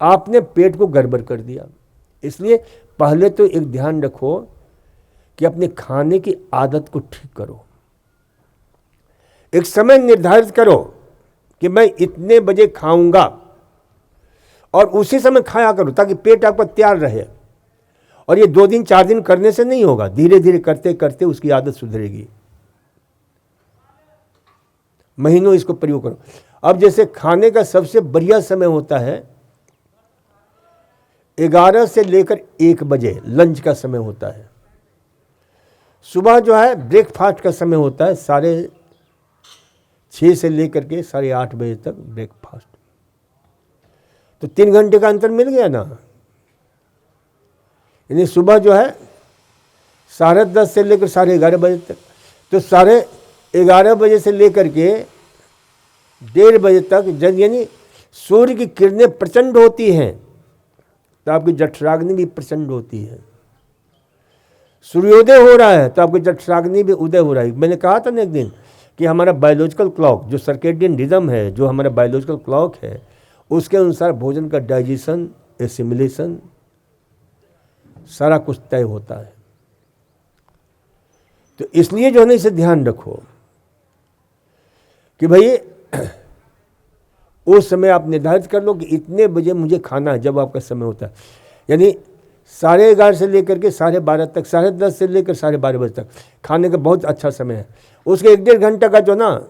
आपने पेट को गड़बड़ कर दिया। इसलिए पहले तो एक ध्यान रखो कि अपने खाने की आदत को ठीक करो। एक समय निर्धारित करो कि मैं इतने बजे खाऊंगा और उसी समय खाया करो, ताकि पेट आपका तैयार रहे। और ये 2 दिन 4 दिन करने से नहीं होगा, धीरे धीरे करते करते उसकी आदत सुधरेगी। महीनों इसको प्रयोग करो। अब जैसे खाने का सबसे बढ़िया समय होता है 11 से लेकर 1 बजे लंच का समय होता है। सुबह जो है ब्रेकफास्ट का समय होता है 6:30 से लेकर के 8:30 बजे तक ब्रेकफास्ट। तो 3 घंटे का अंतर मिल गया ना। यानी सुबह जो है 10:30 से लेकर 11:30 बजे तक। तो 11:30 बजे से लेकर के 1:30 बजे तक यानी सूर्य की किरणें प्रचंड होती हैं, तो आपकी जठराग्नि भी प्रचंड होती है। सूर्योदय हो रहा है तो आपकी जठराग्नि भी उदय हो रहा है। मैंने कहा था ना एक दिन कि हमारा बायोलॉजिकल क्लॉक, जो सर्केडियन रिदम है, जो हमारा बायोलॉजिकल क्लॉक है, उसके अनुसार भोजन का डाइजेशन, एसिमिलेशन सारा कुछ तय होता है। तो इसलिए जो है ना, इसे ध्यान रखो कि भाई उस समय आप निर्धारित कर लो कि इतने बजे मुझे खाना है, जब आपका समय होता है। यानी 11:30 से लेकर के 12:30 तक, 10:30 से लेकर 12:30 बजे तक खाने का बहुत अच्छा समय है। उसके 1-1.5 घंटा का जो ना,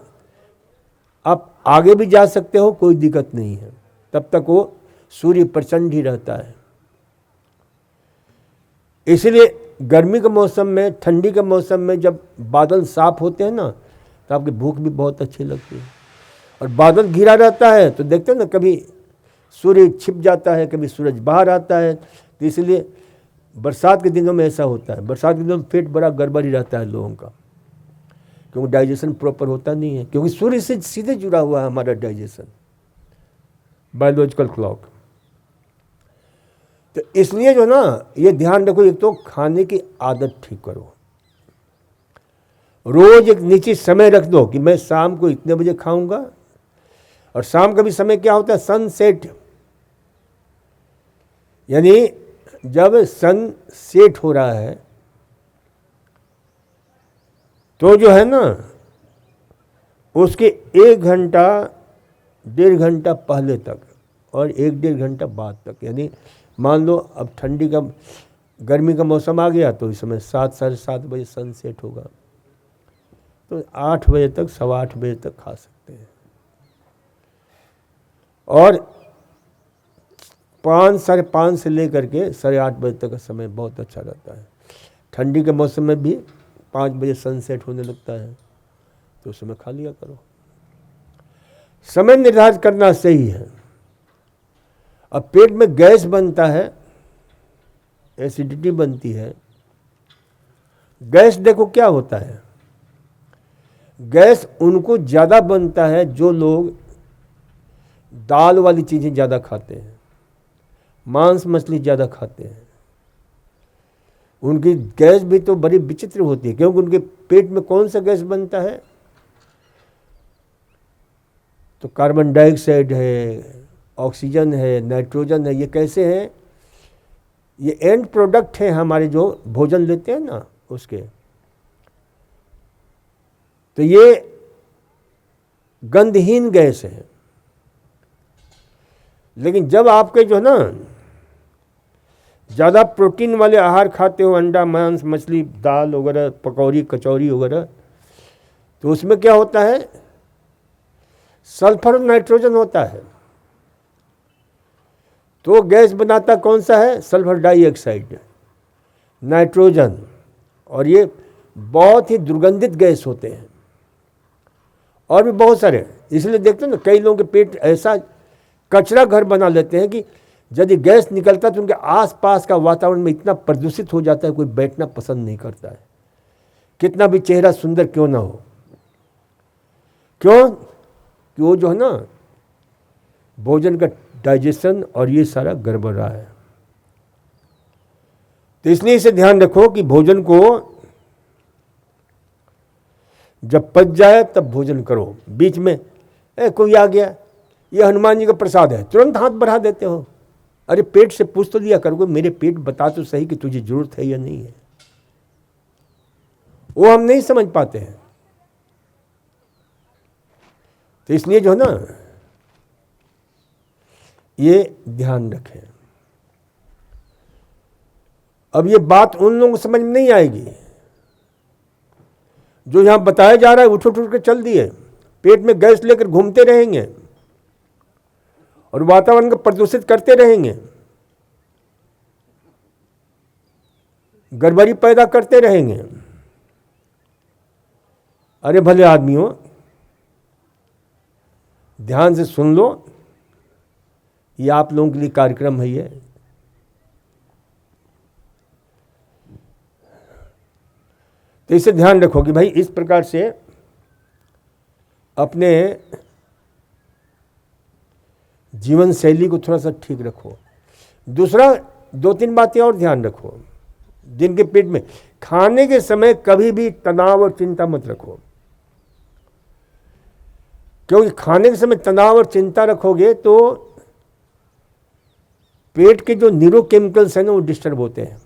आप आगे भी जा सकते हो, कोई दिक्कत नहीं है। तब तक वो सूर्य प्रचंड ही रहता है। इसलिए गर्मी के मौसम में, ठंडी के मौसम में जब बादल साफ होते हैं ना, तो आपकी भूख भी बहुत अच्छी लगती है। और बादल घिरा रहता है तो देखते हैं ना, कभी सूर्य छिप जाता है, कभी सूरज बाहर आता है। तो इसलिए बरसात के दिनों में ऐसा होता है। बरसात के दिनों में पेट बड़ा गड़बड़ ही रहता है लोगों का, क्योंकि डाइजेशन प्रॉपर होता नहीं है, क्योंकि सूर्य से सीधे जुड़ा हुआ है हमारा डाइजेशन, बायोलॉजिकल क्लॉक। तो इसलिए जो ना, ये ध्यान रखो, एक तो खाने की आदत ठीक करो। रोज एक निश्चित समय रख दो कि मैं शाम को इतने बजे खाऊंगा। और शाम का भी समय क्या होता है? सनसेट, यानी जब सन सेट हो रहा है तो जो है ना, उसके 1 घंटा 1.5 घंटा पहले तक और 1-1.5 घंटा बाद तक। यानी मान लो अब गर्मी का मौसम आ गया तो इस समय 7-7:30 बजे सनसेट होगा, तो 8 बजे तक, 8:15 बजे तक खा सकते हैं। और 5-5:30 से लेकर के 8:30 बजे तक का समय बहुत अच्छा रहता है। ठंडी के मौसम में भी 5 बजे सनसेट होने लगता है, तो उस समय खा लिया करो। समय निर्धारित करना सही है। अब पेट में गैस बनता है, एसिडिटी बनती है। गैस देखो क्या होता है, गैस उनको ज़्यादा बनता है जो लोग दाल वाली चीज़ें ज़्यादा खाते हैं, मांस मछली ज़्यादा खाते हैं। उनकी गैस भी तो बड़ी विचित्र होती है, क्योंकि उनके पेट में कौन सा गैस बनता है? तो कार्बन डाइऑक्साइड है, ऑक्सीजन है, नाइट्रोजन है। ये कैसे हैं? ये एंड प्रोडक्ट है हमारे, जो भोजन लेते हैं ना उसके। तो ये गंधहीन गैस है। लेकिन जब आपके जो है ना ज़्यादा प्रोटीन वाले आहार खाते हो, अंडा, मांस, मछली, दाल वगैरह, पकौड़ी, कचौड़ी वगैरह, तो उसमें क्या होता है? सल्फर और नाइट्रोजन होता है। तो गैस बनाता कौन सा है? Sulphur dioxide, nitrogen. और ये बहुत ही दुर्गंधित गैस होते हैं, और भी बहुत सारे। इसलिए देखते हैं ना, कई लोगों के पेट ऐसा कचरा घर बना लेते हैं कि यदि गैस निकलता है तो उनके आसपास का वातावरण में इतना प्रदूषित हो जाता है, कोई बैठना पसंद नहीं करता है, कितना भी चेहरा सुंदर क्यों ना हो। क्यों? कि वो जो है ना, भोजन का डाइजेशन और ये सारा गड़बड़ रहा है। तो इसलिए इसे ध्यान रखो कि भोजन को जब पच जाए तब भोजन करो। बीच में कोई आ गया, ये हनुमान जी का प्रसाद है, तुरंत हाथ बढ़ा देते हो, अरे पेट से पूछ तो लिया करोगे, मेरे पेट बता तो सही कि तुझे जरूरत है या नहीं है। वो हम नहीं समझ पाते हैं। तो इसलिए जो है ना, ये ध्यान रखें। अब ये बात उन लोगों को समझ में नहीं आएगी जो यहां बताया जा रहा है, उठ उठ के चल दिए, पेट में गैस लेकर घूमते रहेंगे और वातावरण को प्रदूषित करते रहेंगे, गड़बड़ी पैदा करते रहेंगे। अरे भले आदमियों, ध्यान से सुन लो, ये आप लोगों के लिए कार्यक्रम है ये। तो इसे ध्यान रखो कि भाई इस प्रकार से अपने जीवन शैली को थोड़ा सा ठीक रखो। दूसरा, 2-3 बातें और ध्यान रखो। जिनके पेट में, खाने के समय कभी भी तनाव और चिंता मत रखो, क्योंकि खाने के समय तनाव और चिंता रखोगे तो पेट के जो न्यूरोकेमिकल्स हैं ना, वो डिस्टर्ब होते हैं।